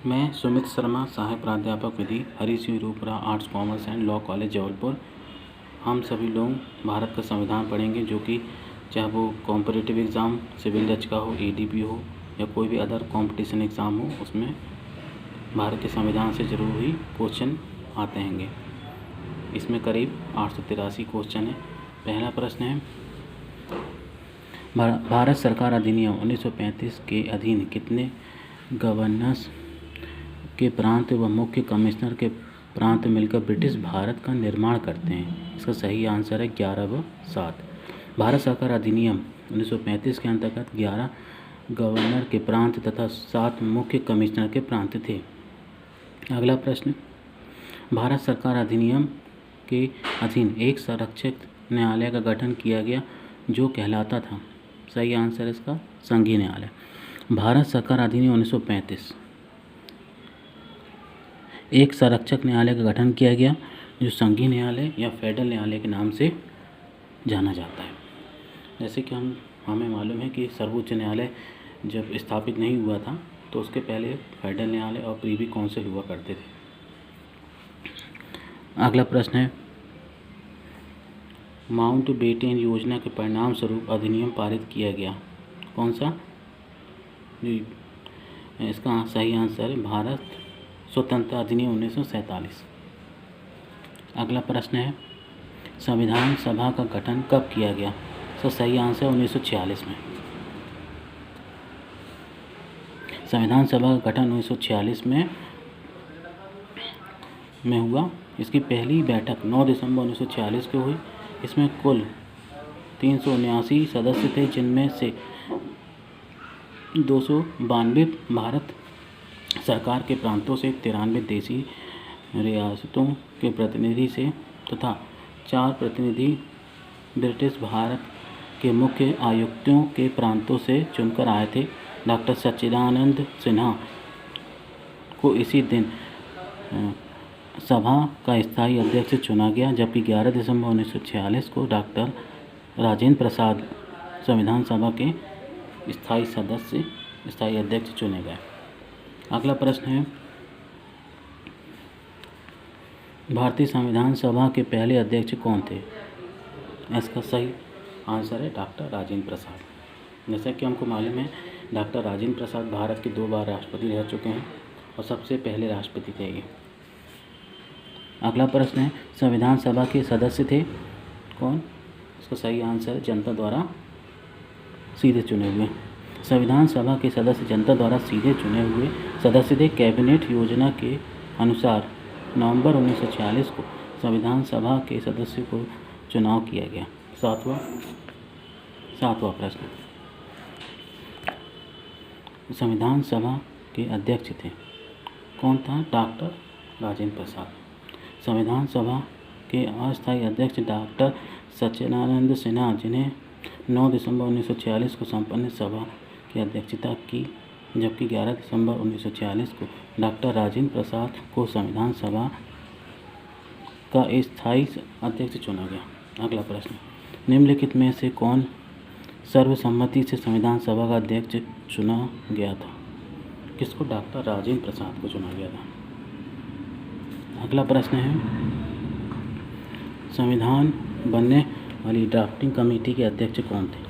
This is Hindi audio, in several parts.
मैं सुमित शर्मा, सहायक प्राध्यापक विधि, Hari Singh Rupra, arts commerce and law college Jabalpur. हम सभी लोग भारत का संविधान पढ़ेंगे, जो कि चाहे वो कॉम्पिटिटिव एग्ज़ाम सिविल जज का हो, एडीपी हो या कोई भी अदर कंपटीशन एग्ज़ाम हो, उसमें भारत के संविधान से ज़रूर ही क्वेश्चन आते हैंगे। इसमें करीब 883 क्वेश्चन है। पहला प्रश्न है, भारत सरकार अधिनियम 1935 के अधीन कितने गवर्नर्स के प्रांत व मुख्य कमिश्नर के प्रांत मिलकर ब्रिटिश भारत का निर्माण करते हैं? इसका सही आंसर है 11 व 7। भारत सरकार अधिनियम 1935 के अंतर्गत 11 गवर्नर के प्रांत तथा 7 मुख्य कमिश्नर के प्रांत थे। अगला प्रश्न, भारत सरकार अधिनियम के अधीन एक संरक्षक न्यायालय का गठन किया गया जो कहलाता था। सही आंसर इसका संघीय न्यायालय। भारत सरकार अधिनियम 1935 एक संरक्षक न्यायालय का गठन किया गया जो संघीय न्यायालय या फेडरल न्यायालय के नाम से जाना जाता है। जैसे कि हमें मालूम है कि सर्वोच्च न्यायालय जब स्थापित नहीं हुआ था तो उसके पहले फेडरल न्यायालय और प्रीवी काउंसिल हुआ करते थे। अगला प्रश्न है, माउंटबेटन योजना के परिणाम स्वरूप अधिनियम पारित किया गया। कौन सा? इसका सही आंसर है भारत स्वतंत्रता अधिनियम 1947। अगला प्रश्न है, संविधान सभा का गठन कब किया गया? इसका सही आंसर 1946 में। संविधान सभा का गठन 1946 में हुआ। इसकी पहली बैठक 9 दिसंबर 1946 को हुई। इसमें कुल 379 सदस्य थे, जिनमें से 292 भारत सरकार के प्रांतों से, 93 देशी रियासतों के प्रतिनिधि से तथा 4 प्रतिनिधि ब्रिटिश भारत के मुख्य आयुक्तों के प्रांतों से चुनकर आए थे। डॉक्टर सच्चिदानंद सिन्हा को इसी दिन सभा का स्थायी अध्यक्ष चुना गया, जबकि 11 दिसंबर 1946 को डॉक्टर राजेंद्र प्रसाद संविधान सभा के स्थायी अध्यक्ष चुने गए। अगला प्रश्न है, भारतीय संविधान सभा के पहले अध्यक्ष कौन थे? इसका सही आंसर है डॉक्टर राजेंद्र प्रसाद। जैसा कि हमको मालूम है, डॉक्टर राजेंद्र प्रसाद भारत के 2 बार राष्ट्रपति रह चुके हैं और सबसे पहले राष्ट्रपति थे ये। अगला प्रश्न है, संविधान सभा के सदस्य थे कौन? इसका सही आंसर है जनता द्वारा सीधे चुने हुए। संविधान सभा के सदस्य जनता द्वारा सीधे चुने हुए सदस्य थे। कैबिनेट योजना के अनुसार नवंबर 1946 को संविधान सभा के सदस्य को चुनाव किया गया। सातवां प्रश्न, संविधान सभा के अध्यक्ष थे कौन था? डॉक्टर राजेंद्र प्रसाद। संविधान सभा के अस्थायी अध्यक्ष डॉक्टर सच्चिदानंद सिन्हा, जिन्हें 9 दिसंबर 1946 को संपन्न सभा की अध्यक्षता की, जबकि 11 दिसंबर 1946 को डॉक्टर राजेंद्र प्रसाद को संविधान सभा का स्थायी अध्यक्ष चुना गया। अगला प्रश्न, निम्नलिखित में से कौन सर्वसम्मति से संविधान सभा का अध्यक्ष चुना गया था? किसको? डॉक्टर राजेंद्र प्रसाद को चुना गया था। अगला प्रश्न है, संविधान बनने वाली ड्राफ्टिंग कमेटी के अध्यक्ष कौन थे?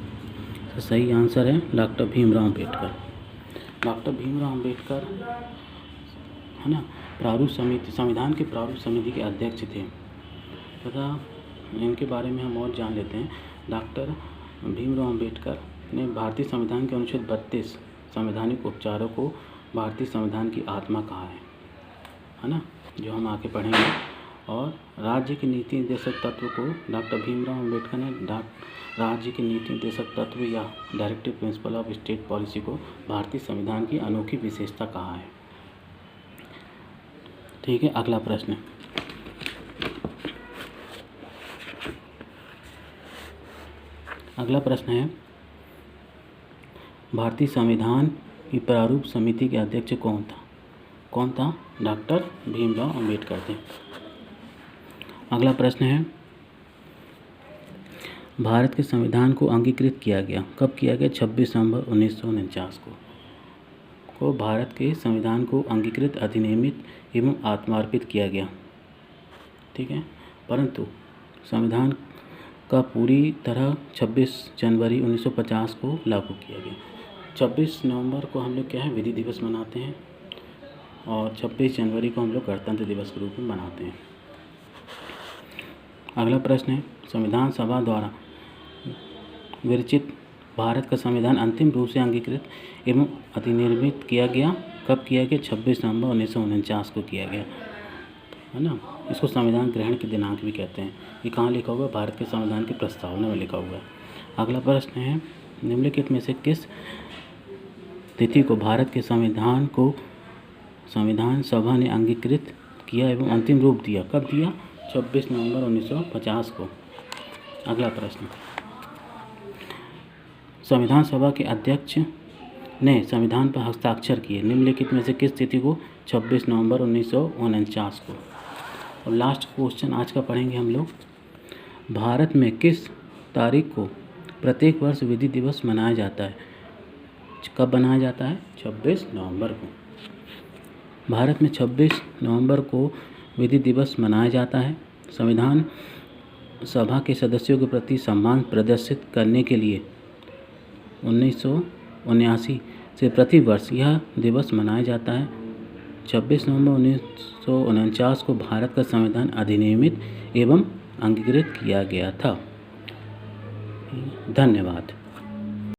तो सही आंसर है डॉक्टर भीमराव अम्बेडकर। डॉक्टर भीमराव अम्बेडकर है ना, प्रारूप समिति, संविधान के प्रारूप समिति के अध्यक्ष थे तथा इनके बारे में हम और जान लेते हैं। डॉक्टर भीमराव अम्बेडकर ने भारतीय संविधान के अनुच्छेद 32 संवैधानिक उपचारों को भारतीय संविधान की आत्मा कहा है ना, जो हम आके पढ़ेंगे। और राज्य के नीति निर्देशक तत्व को डॉक्टर भीमराव अम्बेडकर ने राज्य के नीति निर्देशक तत्व या directive principle of state policy को भारतीय संविधान की अनोखी विशेषता कहा है। ठीक है, अगला प्रश्न, है भारतीय संविधान की प्रारूप समिति के अध्यक्ष कौन था? डॉक्टर भीमराव अम्बेडकर थे। अगला प्रश्न है, भारत के संविधान को अंगीकृत किया गया कब किया गया? 26 नवंबर 1949 को। को भारत के संविधान को अंगीकृत, अधिनियमित एवं आत्मार्पित किया गया। ठीक है, परंतु संविधान का पूरी तरह 26 जनवरी 1950 को लागू किया गया। 26 नवंबर को हम लोग क्या है, विधि दिवस मनाते हैं, और 26 जनवरी को हम लोग गणतंत्र दिवस के रूप में मनाते हैं। अगला प्रश्न है, संविधान सभा द्वारा विरचित भारत का संविधान अंतिम रूप से अंगीकृत एवं अधिनिर्मित किया गया। कब किया गया? 26 नवंबर 1949 को किया गया, है ना। इसको संविधान ग्रहण की दिनांक भी कहते हैं। ये कहाँ लिखा हुआ है? भारत के संविधान की प्रस्तावना में लिखा हुआ है। अगला प्रश्न है, निम्नलिखित में से किस तिथि को भारत के संविधान को संविधान सभा ने अंगीकृत किया एवं अंतिम रूप दिया? कब दिया? 26 नवंबर 1950 को। अगला प्रश्न, संविधान सभा के अध्यक्ष ने संविधान पर हस्ताक्षर किए निम्नलिखित में से किस तिथि को? 26 नवंबर 1949 को। और लास्ट क्वेश्चन आज का पढ़ेंगे हम लोग, भारत में किस तारीख को प्रत्येक वर्ष विधि दिवस मनाया जाता है? कब मनाया जाता है? 26 नवंबर को। भारत में 26 नवंबर को विधि दिवस मनाया जाता है। संविधान सभा के सदस्यों के प्रति सम्मान प्रदर्शित करने के लिए 1979 से प्रतिवर्ष यह दिवस मनाया जाता है। 26 नवंबर 1949 को भारत का संविधान अधिनियमित एवं अंगीकृत किया गया था। धन्यवाद।